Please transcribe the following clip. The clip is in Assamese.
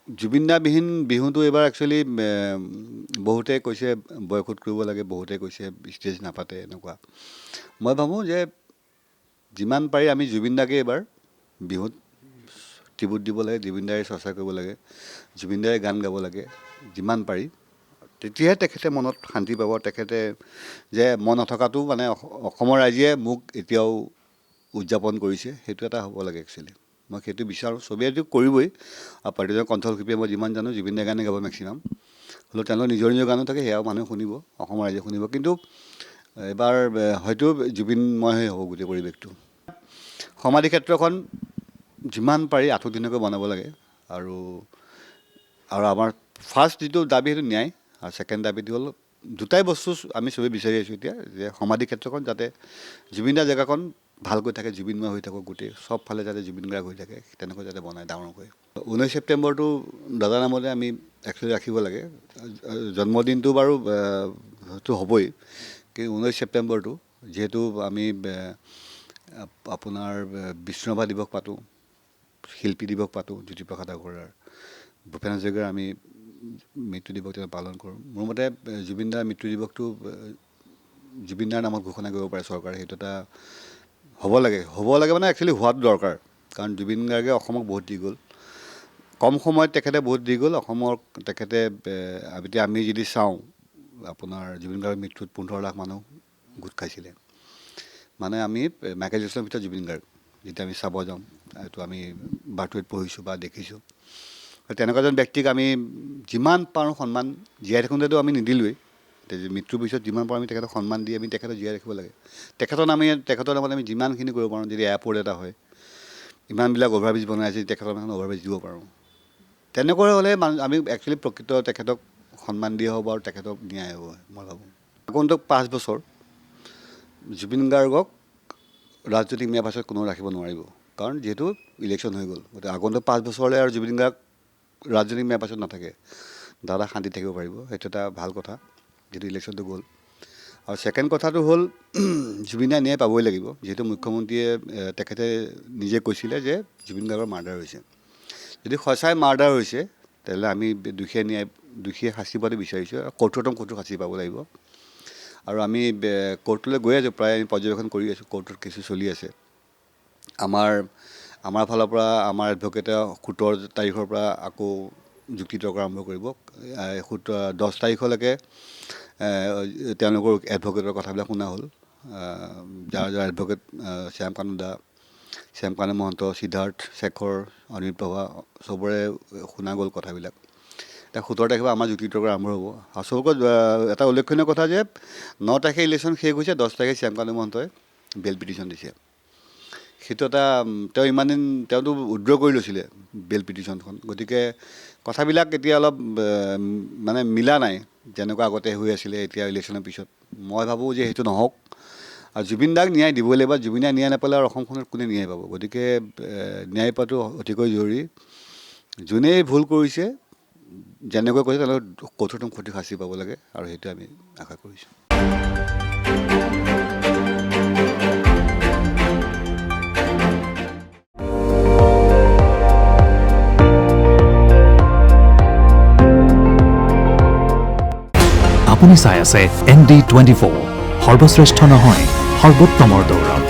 জুবিনদাবিহীন বিহুটো এইবাৰ একচুৱেলি বহুতে কৈছে বয়কট কৰিব লাগে, বহুতে কৈছে ষ্টেজ নাপাতে এনেকুৱা। মই ভাবোঁ যে যিমান পাৰি আমি জুবিনদাকে এইবাৰ বিহুত ট্ৰিবিউট দিব লাগে, জুবিনদাৰে চৰ্চা কৰিব লাগে, জুবিনদাৰে গান গাব লাগে যিমান পাৰি। তেতিয়াহে তেখেতে মনত শান্তি পাব, তেখেতে যে মই নথকাটো মানে অসমৰ ৰাইজে মোক এতিয়াও উদযাপন কৰিছে, সেইটো এটা হ'ব লাগে একচুৱেলি। মই সেইটো বিচাৰোঁ, চবেইতো কৰিবই। আৰু প্ৰতিজন কণ্ঠশিল্পীয়ে মই যিমান জানো জুবিনদাৰ গানে গাব মেক্সিমাম, হ'লেও তেওঁলোকৰ নিজৰ নিজৰ গানো থাকে, সেয়াও মানুহে শুনিব, অসমৰ ৰাইজে শুনিব। কিন্তু এইবাৰ হয়তো জুবিনময়হে হ'ব গোটেই পৰিৱেশটো। সমাধি ক্ষেত্ৰখন যিমান পাৰি আঁঠুদিনীয়াকৈ বনাব লাগে। আৰু আমাৰ ফাৰ্ষ্ট যিটো দাবী সেইটো ন্যায়, আৰু ছেকেণ্ড দাবীটো হ'ল দুটাই বস্তু আমি চবেই বিচাৰি আছোঁ এতিয়া, যে সমাধি ক্ষেত্ৰখন যাতে জুবিনদাৰ জেগাখন ভালকৈ থাকে, জুবিনময় হৈ থাকক, গোটেই চবফালে যাতে জুবিন গাৰ্গ হৈ থাকে, তেনেকৈ যাতে বনায় ডাঙৰকৈ। 19 ছেপ্টেম্বৰটো দাদাৰ নামতে আমি একচুৱেলি ৰাখিব লাগে। জন্মদিনটো বাৰু সেইটো হ'বই, কিন্তু 19 ছেপ্টেম্বৰটো যিহেতু আমি আপোনাৰ বিষ্ণুৰাভা দিৱস পাতোঁ, শিল্পী দিৱস পাতোঁ, জ্যোতিপ্ৰসাদ আগৰৱালাৰ, ভূপেন হাজৰিকাৰ আমি মৃত্যু দিৱস পালন কৰোঁ। মোৰ মতে জুবিনদাৰ মৃত্যু দিৱসটো জুবিনদাৰ নামত ঘোষণা কৰিব পাৰে চৰকাৰে, সেইটো এটা হ'ব লাগে মানে একচুৱেলি হোৱাটো দৰকাৰ। কাৰণ জুবিন গাৰ্গে অসমক বহুত দি গ'ল, কম সময়ত তেখেতে বহুত দি গ'ল অসমক। তেখেতে এতিয়া আমি যদি চাওঁ, আপোনাৰ জুবিন গাৰ্গৰ মৃত্যুত 15 লাখ মানুহ গোট খাইছিলে। মানে আমি মাইকেল জেকছনৰ ভিতৰত জুবিন গাৰ্গ যেতিয়া আমি চাব যাওঁ, এইটো আমি বাতৰিত পঢ়িছোঁ বা দেখিছোঁ। তেনেকুৱা এজন ব্যক্তিক আমি যিমান পাৰোঁ সন্মান, জীয়াই থাকোঁতেতো আমি নিদিলোৱেই, মৃত্যুৰ পিছত যিমান পাৰোঁ আমি তেখেতক সন্মান দি আমি তেখেতক জীয়াই ৰাখিব লাগে। তেখেতৰ নামত আমি যিমানখিনি কৰিব পাৰোঁ, যদি এয়াৰপৰ্ট এটা হয়, ইমানবিলাক অভাৰব্ৰিজ বনাই আছে, তেখেতৰ নামত অভাৰব্ৰিজ দিব পাৰোঁ। তেনেকৈ হ'লে আমি একচুৱেলি প্ৰকৃত তেখেতক সন্মান দিয়া হ'ব আৰু তেখেতক ন্যায় হ'ব, মই ভাবোঁ। আগন্তুক 5 বছৰ জুবিন গাৰ্গক ৰাজনৈতিক মেয়াৰ পাছত কোনেও ৰাখিব নোৱাৰিব, কাৰণ যিহেতু ইলেকশ্যন হৈ গ'ল। গতিকে আগন্তুক 5 বছৰলৈ আৰু জুবিন গাৰ্গ ৰাজনৈতিক মেয়াৰ পাছত নাথাকে, দাদা শান্তিত থাকিব পাৰিব, সেইটো এটা ভাল কথা, যিহেতু ইলেকশ্যনটো গ'ল। আৰু ছেকেণ্ড কথাটো হ'ল জুবিনে ন্যায় পাবই লাগিব, যিহেতু মুখ্যমন্ত্ৰীয়ে তেখেতে নিজে কৈছিলে যে জুবিন গাৰ্গৰ মাৰ্ডাৰ হৈছে। যদি সঁচাই মাৰ্ডাৰ হৈছে, তেতিয়াহ'লে আমি দোষীয়ে শাস্তি পোৱাটো বিচাৰিছোঁ, আৰু কঠোৰতম কঠোৰ শাস্তি পাব লাগিব। আৰু আমি কোৰ্টলৈ গৈ আছোঁ, প্ৰায় আমি পৰ্যবেক্ষণ কৰি আছোঁ, কোৰ্টত কেছটো চলি আছে। আমাৰ ফালৰ পৰা আমাৰ এডভকেটে 17 তাৰিখৰ পৰা আকৌ যুক্তি তৰ্ক আৰম্ভ কৰিব। 10 তাৰিখলৈকে তেওঁলোকৰ এডভকেটৰ কথাবিলাক শুনা হ'ল। যাৰ এডভকেট শ্যামকানু মহন্ত, সিদ্ধাৰ্থ শেখৰ, অনিল প্ৰভা, চবৰে শুনা গ'ল কথাবিলাক। এতিয়া 17 তাৰিখৰ পৰা আমাৰ যুক্তি তৰ্ক আৰম্ভ হ'ব। আৰু চবকৈ এটা উল্লেখনীয় কথা যে 9 তাৰিখে ইলেকশ্যন শেষ হৈছে, 10 তাৰিখে শ্যামকানু মহন্তই বেল পিটিশ্যন দিছে। সেইটো এটা তেওঁতো উইড্ৰ কৰি লৈছিলে বেল পিটিশ্যনখন। গতিকে কথাবিলাক এতিয়া অলপ মানে মিলা নাই, যেনেকুৱা আগতে হৈ আছিলে এতিয়া ইলেকশ্যনৰ পিছত। মই ভাবোঁ যে সেইটো নহওক, আৰু জুবিন দাক ন্যায় দিবই লাগিব। জুবিনে ন্যায় নাপালে আৰু অসমখনত কোনে ন্যায় পাব? গতিকে ন্যায় পোৱাটো অতিকৈ জৰুৰী। যোনেই ভুল কৰিছে, যেনেকৈ কৰিছে তেওঁলোকে কঠোৰতম কঠোৰ শাস্তি পাব লাগে, আৰু সেইটো আমি আশা কৰিছোঁ। আপুনি চাই আছে ND24, সৰ্বশ্ৰেষ্ঠ নহয়, সৰ্বোত্তমৰ দৌৰ।